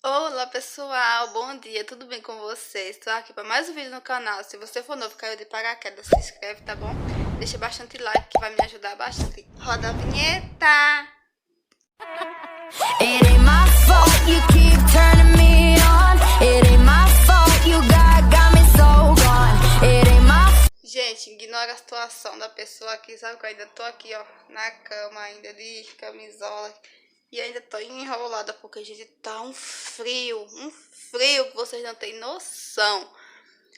Olá pessoal, bom dia, tudo bem com vocês? Estou aqui para mais um vídeo no canal. Se você for novo, caiu de paraquedas, se inscreve, tá bom? Deixa bastante like que vai me ajudar bastante. Roda a vinheta! It ain't my fault you keep turning me on. It ain't my fault you got me so gone. It ain't my Gente, ignora a situação da pessoa aqui, sabe que eu ainda tô aqui, ó, na cama ainda de camisola. E ainda tô enrolada porque, gente, tá um frio que vocês não têm noção.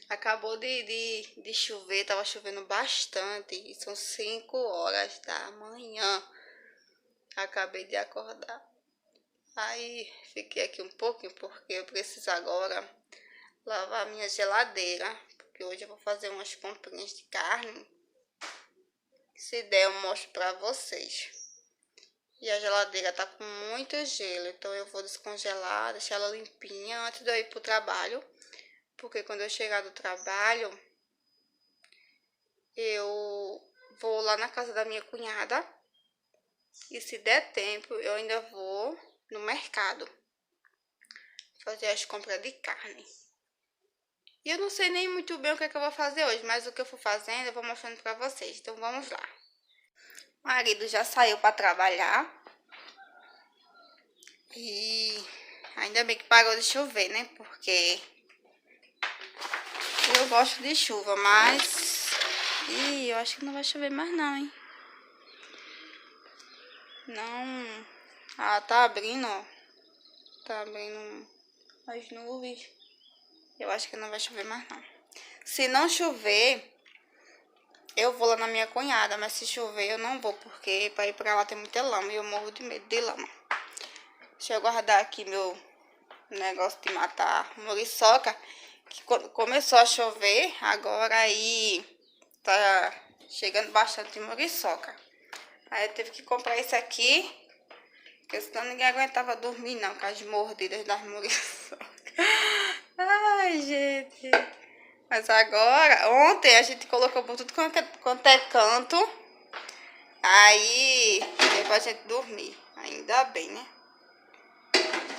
Acabou de chover, tava chovendo bastante e são 5 horas da manhã. Acabei de acordar. Aí fiquei aqui um pouquinho porque eu preciso agora lavar minha geladeira. Porque hoje eu vou fazer umas comprinhas de carne. Se der eu mostro pra vocês. E a geladeira tá com muito gelo, então eu vou descongelar, deixar ela limpinha antes de eu ir pro trabalho. Porque quando eu chegar do trabalho, eu vou lá na casa da minha cunhada. E se der tempo, eu ainda vou no mercado fazer as compras de carne. E eu não sei nem muito bem o que é que eu vou fazer hoje, mas o que eu for fazendo eu vou mostrando pra vocês. Então vamos lá. O marido já saiu pra trabalhar. E ainda bem que parou de chover, né? Porque eu gosto de chuva, mas... Ih, eu acho que não vai chover mais não, hein? Não... Ah, tá abrindo, ó. Tá abrindo as nuvens. Eu acho que não vai chover mais não. Se não chover, eu vou lá na minha cunhada. Mas se chover, eu não vou. Porque pra ir pra lá tem muita lama. E eu morro de medo de lama. Deixa eu guardar aqui meu negócio de matar muriçoca. Que começou a chover. Agora aí tá chegando bastante muriçoca. Aí eu tive que comprar esse aqui. Porque senão ninguém aguentava dormir não. Com as mordidas das muriçocas. Ai, gente. Mas agora, ontem a gente colocou por tudo quanto é canto. Aí deu pra gente dormir. Ainda bem, né?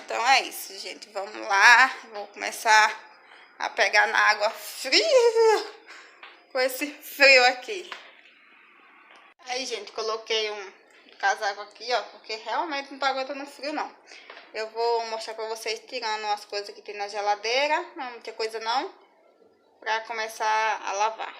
Então é isso, gente. Vamos lá. Vou começar a pegar na água fria. Com esse frio aqui. Aí, gente, coloquei um casaco aqui, ó. Porque realmente não tá aguentando frio, não. Eu vou mostrar pra vocês tirando as coisas que tem na geladeira. Não, muita coisa não. Pra começar a lavar.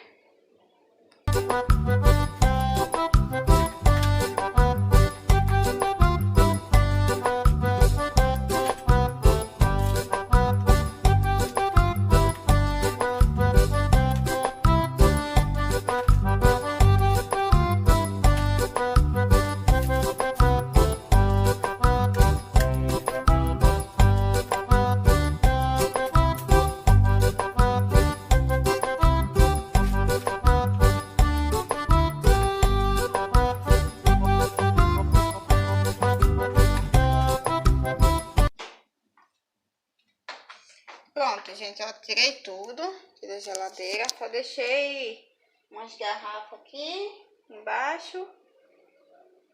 Pronto, gente, ó, tirei tudo aqui da geladeira. Só deixei umas garrafas aqui embaixo.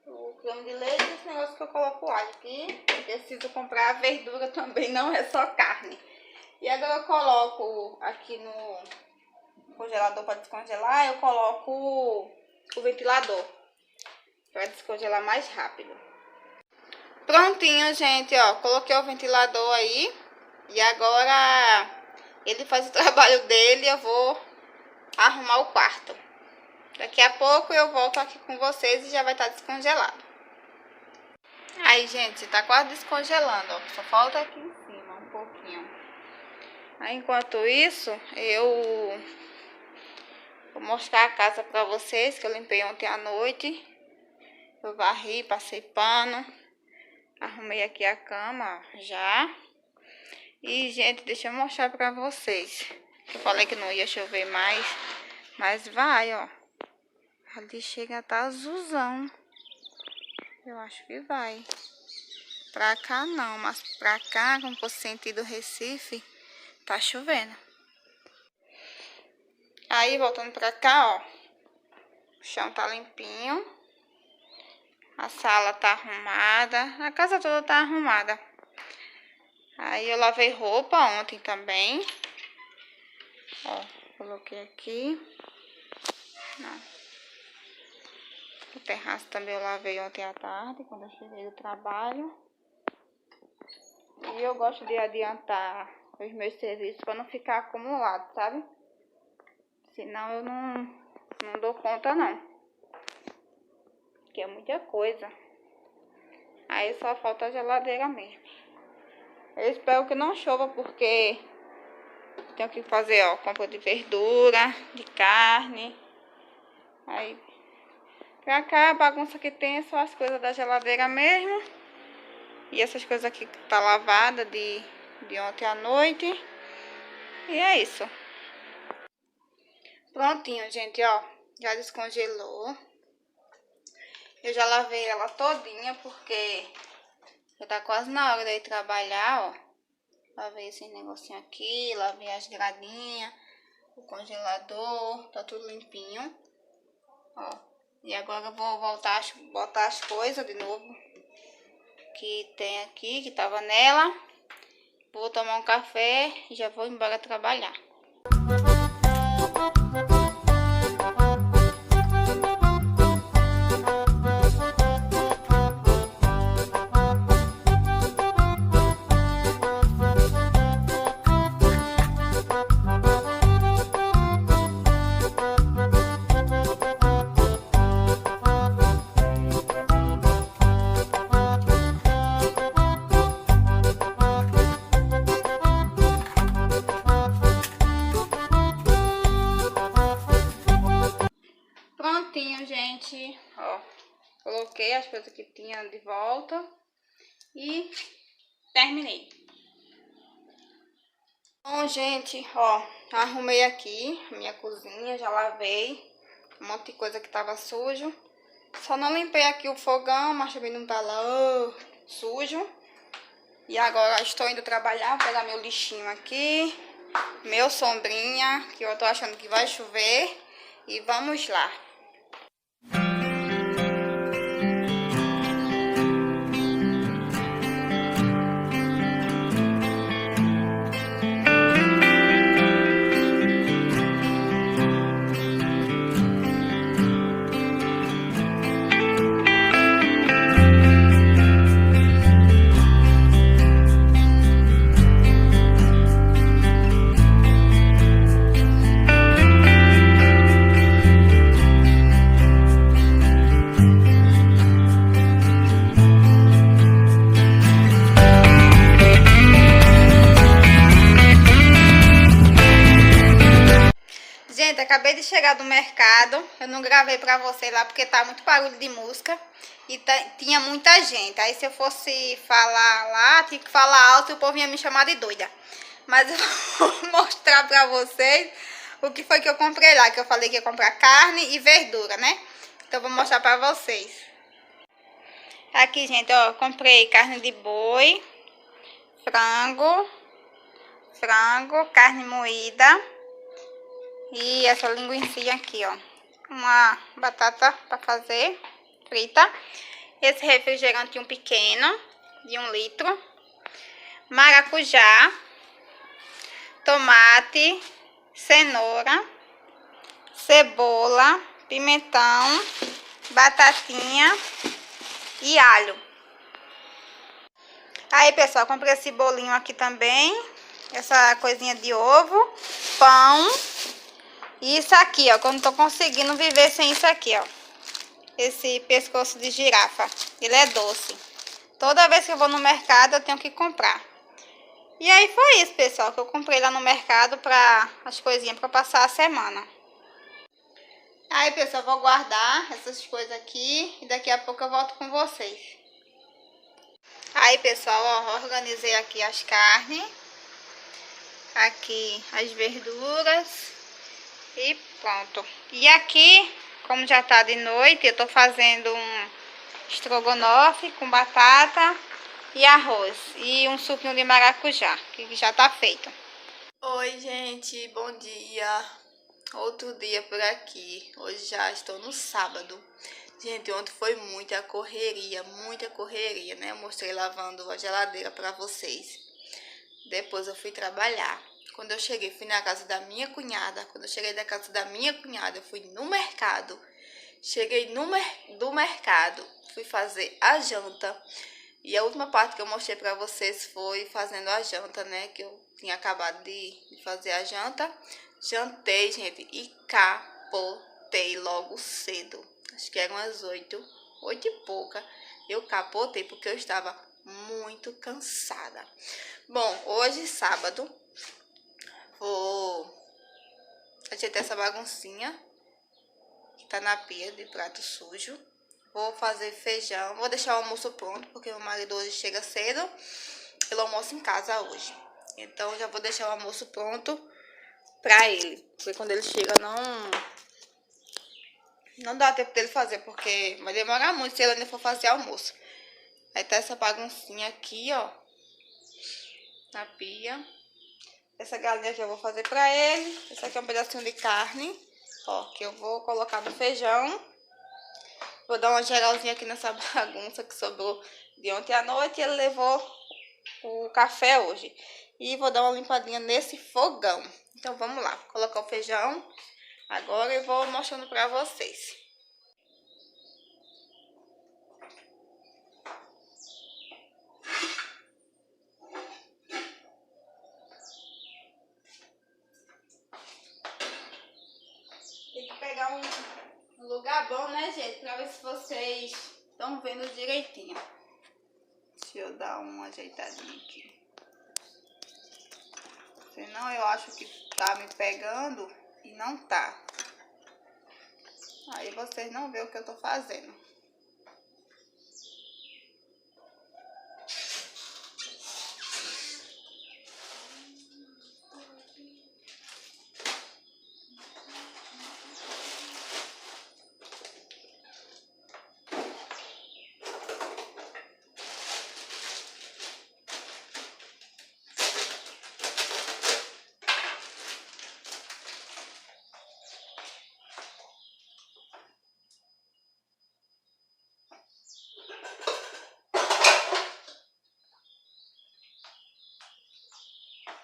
O creme de leite e esse negócio que eu coloco alho aqui. Preciso comprar verdura também, não é só carne. E agora eu coloco aqui no congelador para descongelar. Eu coloco o ventilador para descongelar mais rápido. Prontinho, gente, ó. Coloquei o ventilador aí. E agora ele faz o trabalho dele e eu vou arrumar o quarto. Daqui a pouco eu volto aqui com vocês e já vai estar descongelado. Aí, gente, tá quase descongelando, ó. Só falta aqui em cima um pouquinho. Aí, enquanto isso, eu vou mostrar a casa pra vocês, que eu limpei ontem à noite. Eu varri, passei pano. Arrumei aqui a cama, ó, já. E, gente, deixa eu mostrar pra vocês. Eu falei que não ia chover mais, mas vai, ó. Ali chega a tá azulzão. Eu acho que vai. Pra cá não, mas pra cá, como fosse sentido Recife, tá chovendo. Aí, voltando pra cá, ó. O chão tá limpinho. A sala tá arrumada. A casa toda tá arrumada. Aí eu lavei roupa ontem também. Ó, coloquei aqui. O terraço também eu lavei ontem à tarde, quando eu cheguei do trabalho. E eu gosto de adiantar os meus serviços para não ficar acumulado, sabe? Senão eu não dou conta não. Porque é muita coisa. Aí só falta a geladeira mesmo. Eu espero que não chova porque tenho que fazer, ó, compra de verdura, de carne. Aí, pra cá, a bagunça que tem é só as coisas da geladeira mesmo. E essas coisas aqui que tá lavada de ontem à noite. E é isso. Prontinho, gente, ó. Já descongelou. Eu já lavei ela todinha porque já tá quase na hora de ir trabalhar, ó. Lavei esse negocinho aqui, lavei as gradinhas, o congelador, tá tudo limpinho. Ó. E agora eu vou botar as coisas de novo que tem aqui, que tava nela. Vou tomar um café e já vou embora trabalhar. Prontinho, gente, ó, coloquei as coisas que tinha de volta e terminei. Bom, gente, ó, arrumei aqui minha cozinha, já lavei um monte de coisa que tava sujo. Só não limpei aqui o fogão, mas também não tá lá sujo. E agora estou indo trabalhar, vou pegar meu lixinho aqui, meu sombrinha, que eu tô achando que vai chover, e vamos lá. Gente, acabei de chegar do mercado. Eu não gravei pra vocês lá porque tá muito barulho de música e tinha muita gente. Aí se eu fosse falar lá, tinha que falar alto e o povo ia me chamar de doida. Mas eu vou mostrar pra vocês o que foi que eu comprei lá, que eu falei que ia comprar carne e verdura, né? Então eu vou mostrar pra vocês. Aqui, gente, ó, comprei carne de boi, frango, carne moída. E essa linguiça aqui, ó. Uma batata pra fazer frita. Esse refrigerante pequeno, de 1 litro. Maracujá. Tomate. Cenoura. Cebola. Pimentão. Batatinha. E alho. Aí, pessoal, comprei esse bolinho aqui também. Essa coisinha de ovo. Pão. E isso aqui, ó, que eu não tô conseguindo viver sem isso aqui, ó. Esse pescoço de girafa. Ele é doce. Toda vez que eu vou no mercado, eu tenho que comprar. E aí foi isso, pessoal, que eu comprei lá no mercado pra as coisinhas pra passar a semana. Aí, pessoal, eu vou guardar essas coisas aqui e daqui a pouco eu volto com vocês. Aí, pessoal, ó, organizei aqui as carnes. Aqui as verduras. E pronto. E aqui, como já tá de noite, eu tô fazendo um estrogonofe com batata e arroz. E um suquinho de maracujá, que já tá feito. Oi, gente, bom dia. Outro dia por aqui. Hoje já estou no sábado. Gente, ontem foi muita correria, né? Eu mostrei lavando a geladeira pra vocês. Depois eu fui trabalhar. Quando eu cheguei, fui na casa da minha cunhada. Quando eu cheguei da casa da minha cunhada, eu fui no mercado. Cheguei do mercado, fui fazer a janta. E a última parte que eu mostrei pra vocês foi fazendo a janta, né? Que eu tinha acabado de fazer a janta. Jantei, gente, e capotei logo cedo. Acho que eram as 8 e pouca. Eu capotei porque eu estava muito cansada. Bom, hoje, sábado, vou ajeitar essa baguncinha que tá na pia de prato sujo. Vou fazer feijão, vou deixar o almoço pronto, porque meu marido hoje chega cedo. Ele almoça em casa hoje. Então, já vou deixar o almoço pronto pra ele. Porque quando ele chega, não dá tempo dele fazer, porque vai demorar muito se ele ainda for fazer almoço. Aí tá essa baguncinha aqui, ó, na pia. Essa galinha que eu vou fazer pra ele. Esse aqui é um pedacinho de carne, ó, que eu vou colocar no feijão. Vou dar uma geralzinha aqui nessa bagunça que sobrou de ontem à noite. E ele levou o café hoje. E vou dar uma limpadinha nesse fogão. Então vamos lá, vou colocar o feijão agora e vou mostrando pra vocês. Tem que pegar um lugar bom, né, gente? Pra ver se vocês estão vendo direitinho. Deixa eu dar uma ajeitadinha aqui. Senão eu acho que tá me pegando e não tá. Aí vocês não vê o que eu tô fazendo.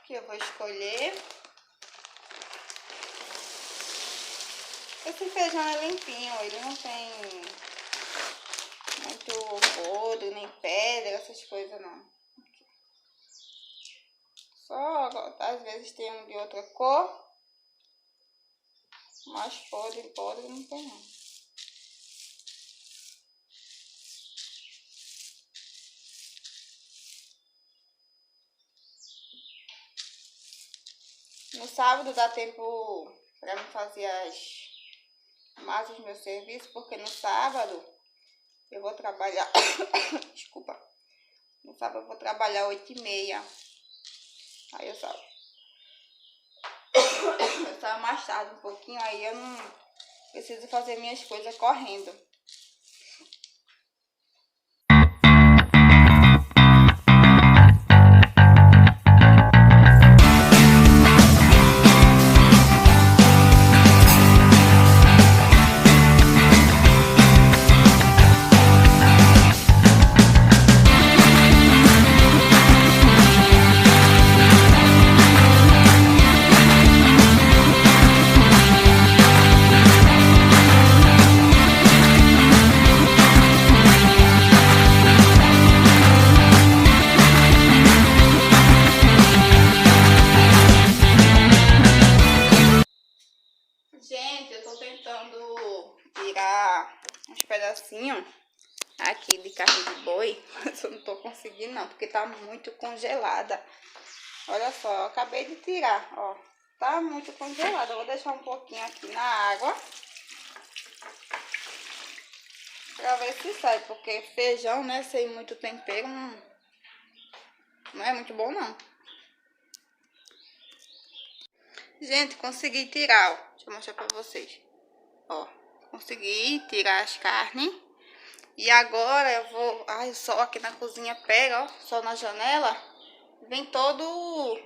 Que eu vou escolher. Esse feijão é limpinho, ele não tem muito podre, nem pedra, essas coisas não. Só às vezes tem um de outra cor, mas podre não tem não. No sábado dá tempo pra mim fazer mais os meus serviços, porque no sábado eu vou trabalhar. Desculpa. No sábado eu vou trabalhar 8h30. Aí eu saio mais tarde um pouquinho, aí eu não preciso fazer minhas coisas correndo. Gente, eu tô tentando tirar uns pedacinhos aqui de carne de boi, mas eu não tô conseguindo não, porque tá muito congelada. Olha só, eu acabei de tirar, ó, tá muito congelada. Eu vou deixar um pouquinho aqui na água pra ver se sai, porque feijão, né, sem muito tempero, não é muito bom não. Gente, consegui tirar, ó. Deixa eu mostrar pra vocês. Ó, consegui tirar as carnes. E agora eu vou... Ai, o sol aqui na cozinha pega, ó. Sol na janela. Vem todo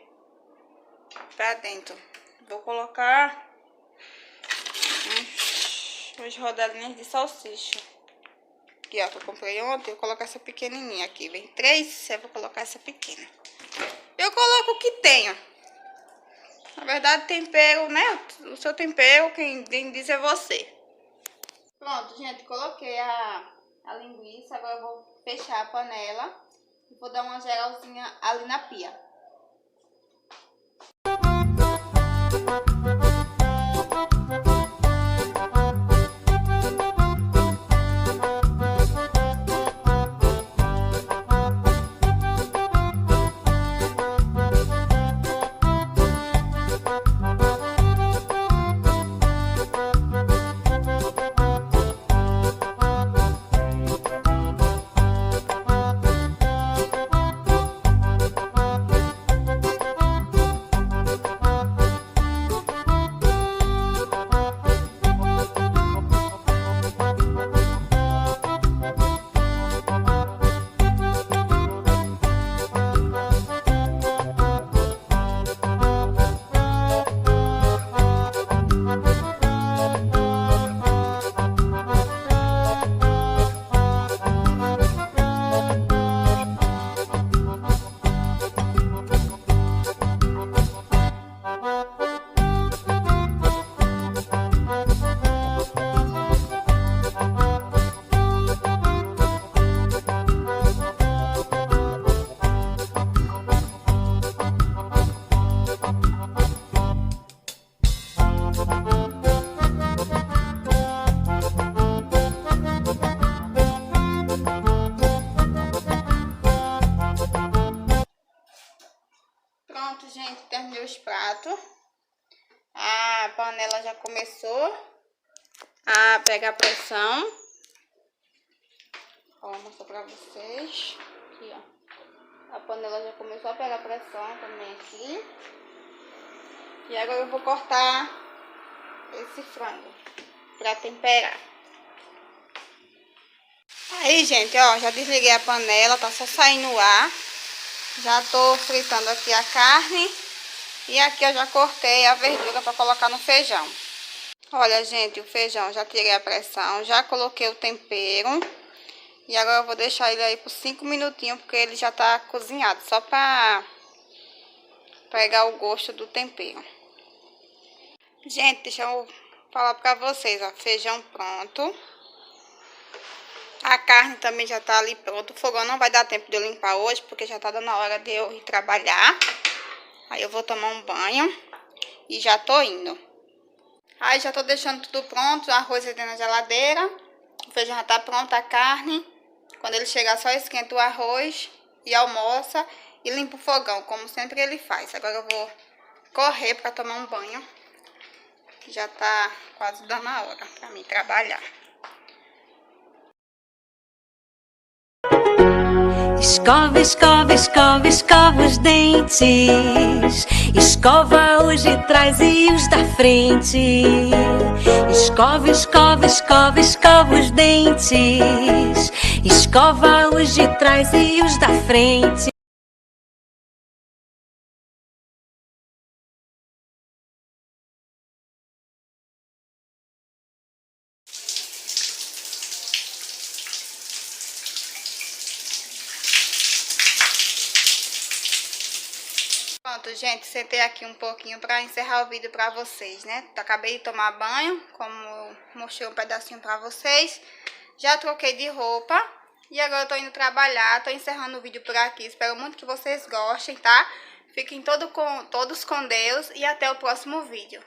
pra dentro. Vou colocar umas rodelinhas de salsicha. Aqui, ó, que eu comprei ontem. Eu vou colocar essa pequenininha aqui. Vem 3, eu vou colocar essa pequena. Eu coloco o que tenho. Na verdade, tempero, né? O seu tempero, quem diz é você. Pronto, gente, coloquei a linguiça. Agora eu vou fechar a panela e vou dar uma geralzinha ali na pia. Pronto, gente, terminei os pratos. A panela já começou a pegar pressão. Ó, vou mostrar pra vocês. Aqui, ó. A panela já começou a pegar pressão também aqui. E agora eu vou cortar esse frango pra temperar. Aí, gente, ó, já desliguei a panela, tá só saindo o ar. Já tô fritando aqui a carne. E aqui eu já cortei a verdura para colocar no feijão. Olha, gente, o feijão já tirei a pressão, já coloquei o tempero. E agora eu vou deixar ele aí por 5 minutinhos, porque ele já tá cozinhado, só para pegar o gosto do tempero. Gente, deixa eu falar para vocês, ó, feijão pronto. A carne também já tá ali pronto. O fogão não vai dar tempo de eu limpar hoje, porque já tá dando a hora de eu ir trabalhar. Aí eu vou tomar um banho e já tô indo. Aí já tô deixando tudo pronto, o arroz aí na geladeira. O feijão já tá pronto, a carne. Quando ele chegar, só esquenta o arroz e almoça e limpa o fogão, como sempre ele faz. Agora eu vou correr pra tomar um banho. Já tá quase dando a hora pra mim trabalhar. Escova, escova, escova, escova os dentes. Escova os de trás e os da frente. Escova, escova, escova, escova os dentes. Escova os de trás e os da frente. Pronto, gente, sentei aqui um pouquinho pra encerrar o vídeo pra vocês, né? Acabei de tomar banho, como eu mostrei um pedacinho pra vocês. Já troquei de roupa e agora eu tô indo trabalhar, tô encerrando o vídeo por aqui. Espero muito que vocês gostem, tá? Fiquem todos com Deus e até o próximo vídeo.